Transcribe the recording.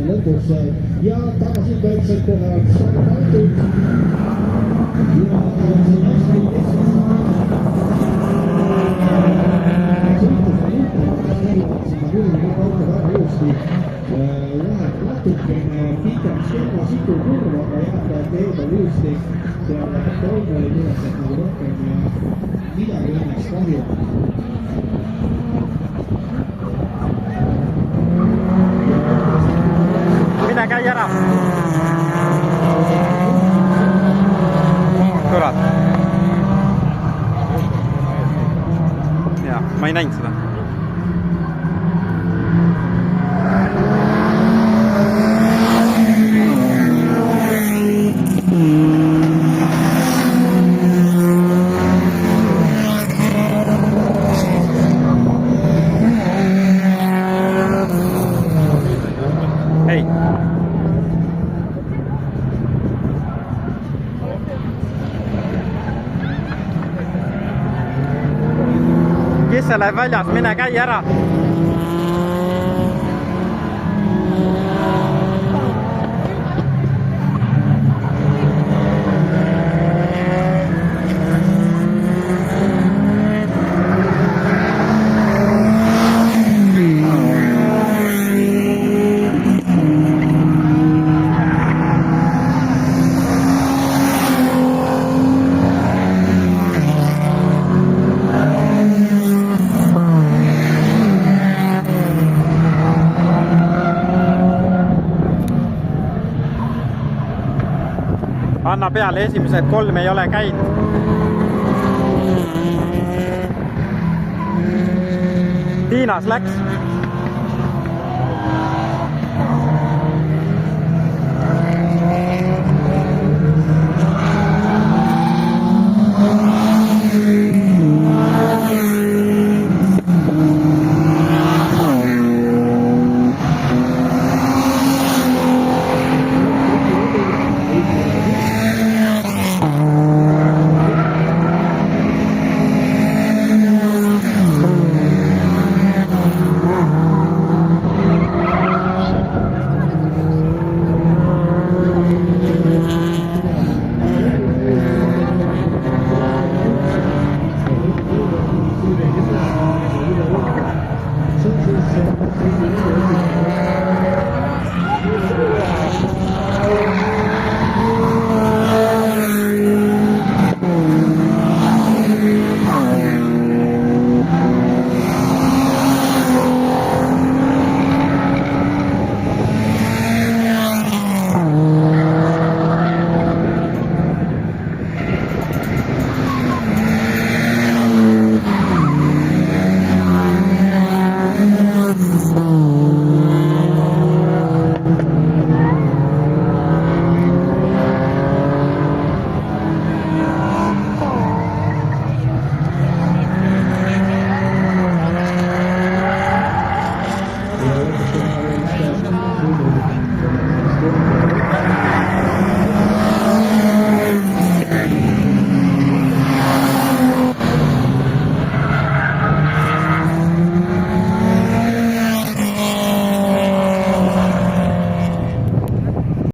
lõpus ja tagasi kaitsel kohe Sarnatud ja läheb natukene pikaks kella situ kurva, aga jääb teeda uuesti seal toimuli üleselt nagu rohkem ja midagi õnneks kahju. Mine käi ära! Kurat! Jaa, ma ei näinud seda. Hei! Kes see läheb väljas? Mine käi ära! Anna peale, esimesed 3 ei ole käinud. Tiinas läks.